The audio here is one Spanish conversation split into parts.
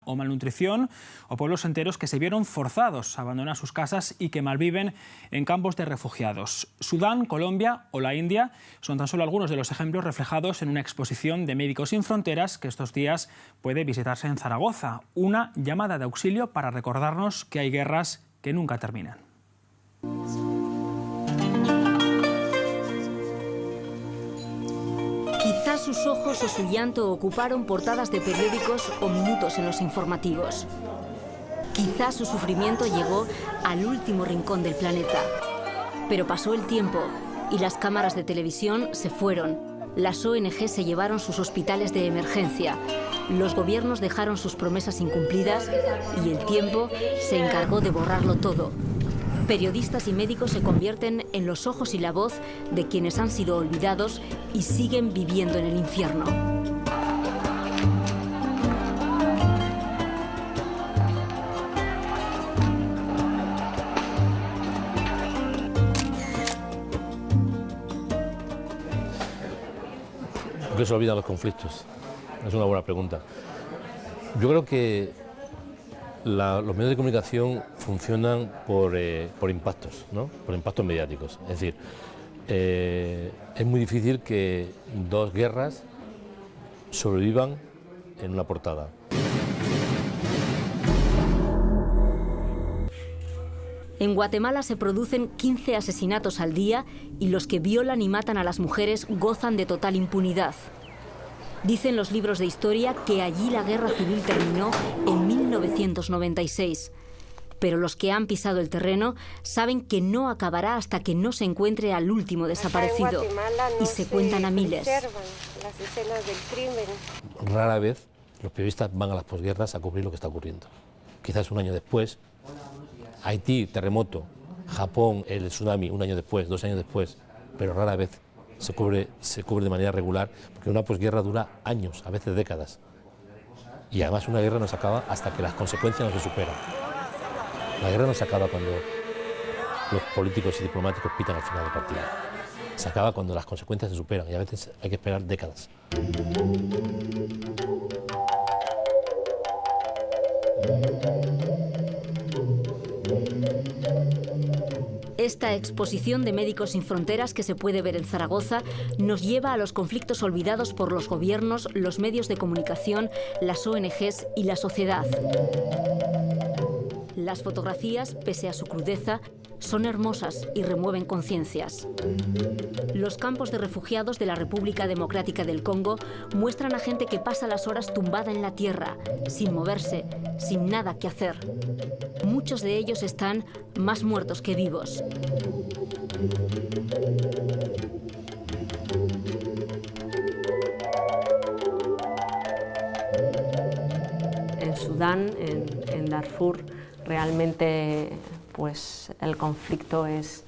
o malnutrición, o pueblos enteros que se vieron forzados a abandonar sus casas y que malviven en campos de refugiados. Sudán, Colombia o la India son tan solo algunos de los ejemplos reflejados en una exposición de Médicos Sin Fronteras que estos días puede visitarse en Zaragoza. Una llamada de auxilio para recordarnos que hay guerras que nunca terminan. Quizás sus ojos o su llanto ocuparon portadas de periódicos o minutos en los informativos. Quizás su sufrimiento llegó al último rincón del planeta. Pero pasó el tiempo y las cámaras de televisión se fueron. Las ONG se llevaron sus hospitales de emergencia. Los gobiernos dejaron sus promesas incumplidas y el tiempo se encargó de borrarlo todo. Periodistas y médicos se convierten en los ojos y la voz de quienes han sido olvidados y siguen viviendo en el infierno. ¿Por qué se olvidan los conflictos? Es una buena pregunta. Yo creo que los medios de comunicación funcionan por impactos, ¿no? Por impactos mediáticos. Es decir, es muy difícil que dos guerras sobrevivan en una portada. En Guatemala se producen 15 asesinatos al día y los que violan y matan a las mujeres gozan de total impunidad. Dicen los libros de historia que allí la guerra civil terminó en 1996. Pero los que han pisado el terreno saben que no acabará hasta que no se encuentre al último desaparecido. Y se cuentan a miles. Las escenas del crimen. Rara vez los periodistas van a las posguerras a cubrir lo que está ocurriendo. Quizás un año después, Haití, terremoto, Japón, el tsunami, un año después, 2 años después, pero rara vez se cubre de manera regular, porque una posguerra dura años, a veces décadas. Y además una guerra no se acaba hasta que las consecuencias no se superan. La guerra no se acaba cuando los políticos y diplomáticos pitan al final del partido. Se acaba cuando las consecuencias se superan y a veces hay que esperar décadas. Esta exposición de Médicos Sin Fronteras que se puede ver en Zaragoza nos lleva a los conflictos olvidados por los gobiernos, los medios de comunicación, las ONGs y la sociedad. Las fotografías, pese a su crudeza, son hermosas y remueven conciencias. Los campos de refugiados de la República Democrática del Congo muestran a gente que pasa las horas tumbada en la tierra, sin moverse, sin nada que hacer. Muchos de ellos están más muertos que vivos. En Sudán, en Darfur, realmente pues, el conflicto es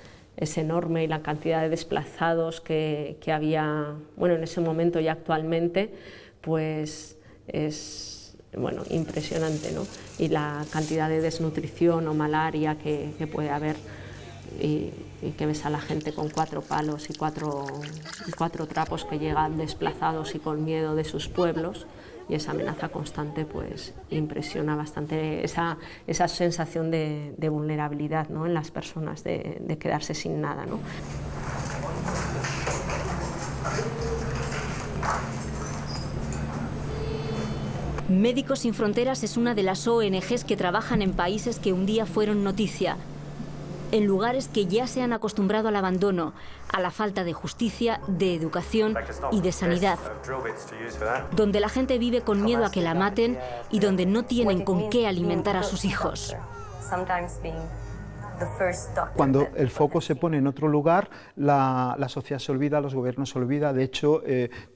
enorme y la cantidad de desplazados que había, bueno, en ese momento y actualmente, pues es impresionante, ¿no? Y la cantidad de desnutrición o malaria que puede haber y que ves a la gente con 4 palos y cuatro trapos que llegan desplazados y con miedo de sus pueblos. Y esa amenaza constante pues impresiona bastante esa sensación de vulnerabilidad, ¿no? En las personas, de quedarse sin nada, ¿no? Médicos Sin Fronteras es una de las ONGs que trabajan en países que un día fueron noticia, en lugares que ya se han acostumbrado al abandono, a la falta de justicia, de educación y de sanidad, donde la gente vive con miedo a que la maten y donde no tienen con qué alimentar a sus hijos. Cuando el foco se pone en otro lugar, la sociedad se olvida, los gobiernos se olvidan. De hecho,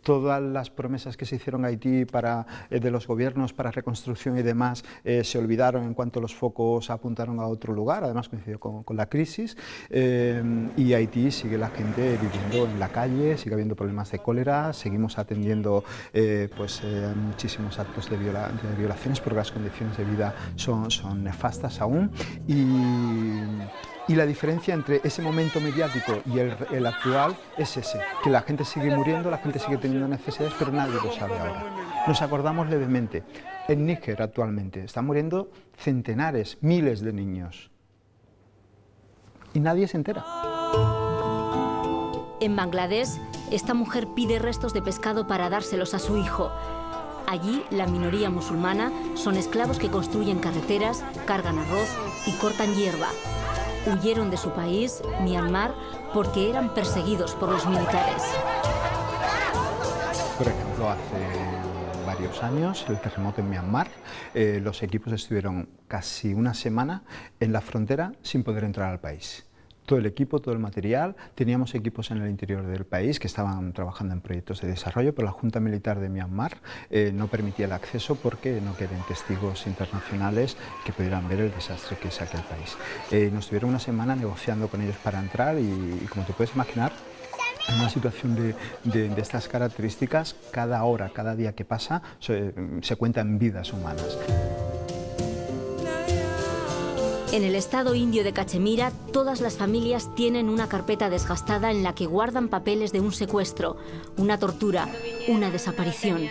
todas las promesas que se hicieron a Haití de los gobiernos para reconstrucción y demás se olvidaron en cuanto los focos apuntaron a otro lugar. Además coincidió con la crisis y Haití sigue la gente viviendo en la calle, sigue habiendo problemas de cólera, seguimos atendiendo muchísimos actos de violaciones porque las condiciones de vida son nefastas aún. Y la diferencia entre ese momento mediático y el actual es ese, que la gente sigue muriendo, la gente sigue teniendo necesidades, pero nadie lo sabe ahora. nos acordamos levemente. En Níger actualmente están muriendo centenares, miles de niños. Y nadie se entera. En Bangladesh, esta mujer pide restos de pescado para dárselos a su hijo. Allí, la minoría musulmana son esclavos que construyen carreteras, cargan arroz y cortan hierba. Huyeron de su país, Myanmar, porque eran perseguidos por los militares. Por ejemplo, hace varios años, el terremoto en Myanmar, los equipos estuvieron casi una semana en la frontera sin poder entrar al país. Todo el equipo, todo el material, teníamos equipos en el interior del país que estaban trabajando en proyectos de desarrollo, pero la Junta Militar de Myanmar no permitía el acceso porque no querían testigos internacionales que pudieran ver el desastre que es aquel país. Nos tuvieron una semana negociando con ellos para entrar y como te puedes imaginar, en una situación de estas características, cada hora, cada día que pasa, se cuentan vidas humanas. En el estado indio de Cachemira, todas las familias tienen una carpeta desgastada en la que guardan papeles de un secuestro, una tortura, una desaparición.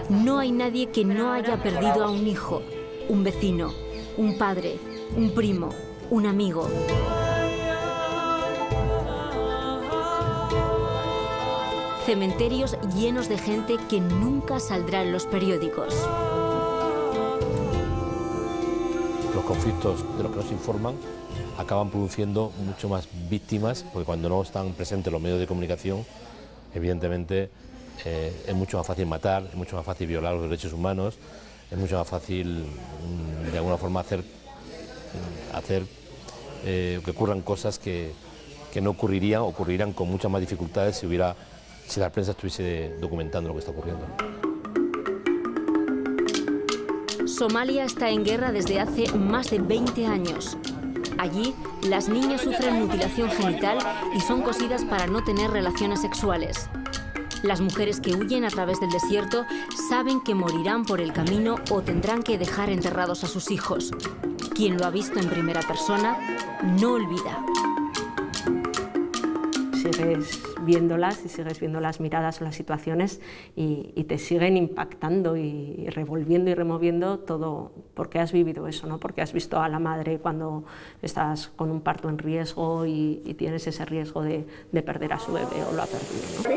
No hay nadie que no haya perdido a un hijo, un vecino, un padre, un primo, un amigo. Cementerios llenos de gente que nunca saldrá en los periódicos. Los conflictos de los que nos informan acaban produciendo mucho más víctimas, porque cuando no están presentes los medios de comunicación, evidentemente es mucho más fácil matar, es mucho más fácil violar los derechos humanos, es mucho más fácil de alguna forma hacer que ocurran cosas que no ocurrirían con muchas más dificultades si la prensa estuviese documentando lo que está ocurriendo. Somalia está en guerra desde hace más de 20 años. Allí, las niñas sufren mutilación genital y son cosidas para no tener relaciones sexuales. Las mujeres que huyen a través del desierto saben que morirán por el camino o tendrán que dejar enterrados a sus hijos. Quien lo ha visto en primera persona no olvida. Sigues viéndolas y sigues viendo las miradas o las situaciones y te siguen impactando y revolviendo y removiendo todo, porque has vivido eso, ¿no? Porque has visto a la madre cuando estás con un parto en riesgo y tienes ese riesgo de perder a su bebé o lo ha perdido, ¿no?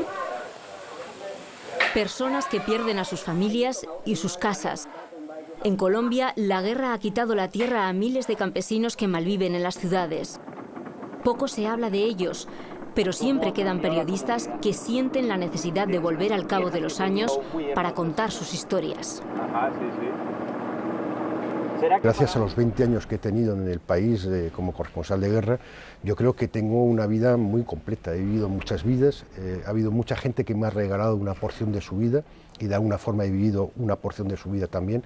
Personas que pierden a sus familias y sus casas. En Colombia, la guerra ha quitado la tierra a miles de campesinos que malviven en las ciudades. Poco se habla de ellos, pero siempre quedan periodistas que sienten la necesidad de volver al cabo de los años para contar sus historias. Gracias a los 20 años que he tenido en el país como corresponsal de guerra, yo creo que tengo una vida muy completa. He vivido muchas vidas, ha habido mucha gente que me ha regalado una porción de su vida y de alguna forma he vivido una porción de su vida también.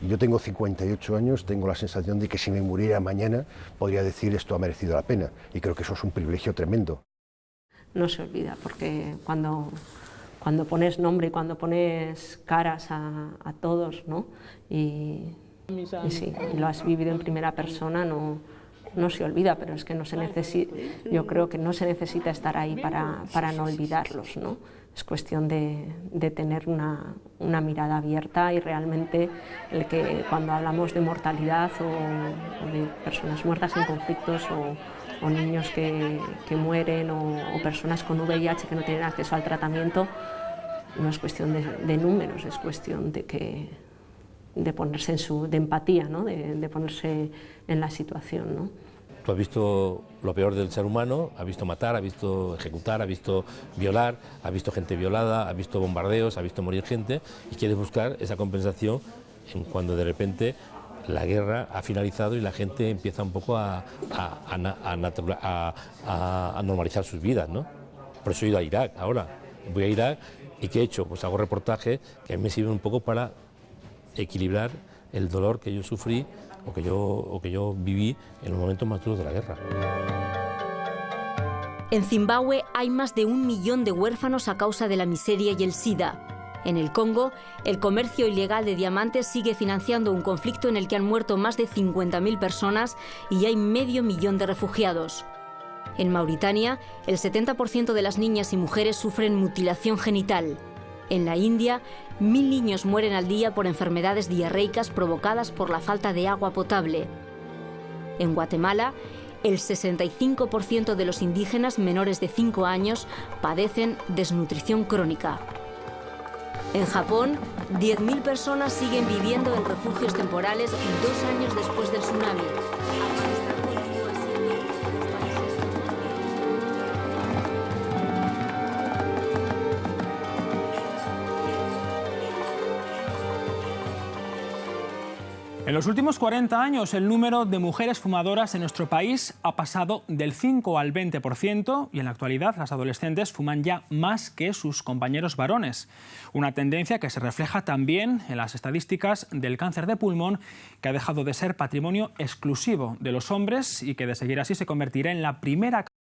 Yo tengo 58 años, tengo la sensación de que si me muriera mañana podría decir esto ha merecido la pena y creo que eso es un privilegio tremendo. No se olvida, porque cuando pones nombre y cuando pones caras a todos, ¿no? Y sí, lo has vivido en primera persona, no se olvida, pero es que yo creo que no se necesita estar ahí para no olvidarlos, ¿no? Es cuestión de tener una mirada abierta y realmente el que cuando hablamos de mortalidad o de personas muertas en conflictos o niños que mueren o personas con VIH que no tienen acceso al tratamiento, no es cuestión de números, es cuestión de ponerse de empatía, ¿no? de ponerse en la situación, ¿no? Tú has visto lo peor del ser humano, has visto matar, has visto ejecutar, has visto violar, has visto gente violada, has visto bombardeos, has visto morir gente y quieres buscar esa compensación en cuando de repente la guerra ha finalizado y la gente empieza un poco a normalizar sus vidas, ¿no? Por eso he ido a Irak ahora. Voy a Irak y ¿qué he hecho? Pues hago reportajes que a mí me sirven un poco para equilibrar el dolor que yo sufrí o que yo viví en los momentos más duros de la guerra. En Zimbabue hay más de 1 millón de huérfanos a causa de la miseria y el SIDA. En el Congo, el comercio ilegal de diamantes sigue financiando un conflicto en el que han muerto más de 50.000 personas y hay 500.000 de refugiados. En Mauritania, el 70% de las niñas y mujeres sufren mutilación genital. En la India, 1000 niños mueren al día por enfermedades diarreicas provocadas por la falta de agua potable. En Guatemala, el 65% de los indígenas menores de 5 años padecen desnutrición crónica. En Japón, 10.000 personas siguen viviendo en refugios temporales 2 años después del tsunami. Afganistán continúa siendo uno de los países con más En los últimos 40 años, el número de mujeres fumadoras en nuestro país ha pasado del 5 al 20% y en la actualidad las adolescentes fuman ya más que sus compañeros varones. Una tendencia que se refleja también en las estadísticas del cáncer de pulmón, que ha dejado de ser patrimonio exclusivo de los hombres y que de seguir así se convertirá en la primera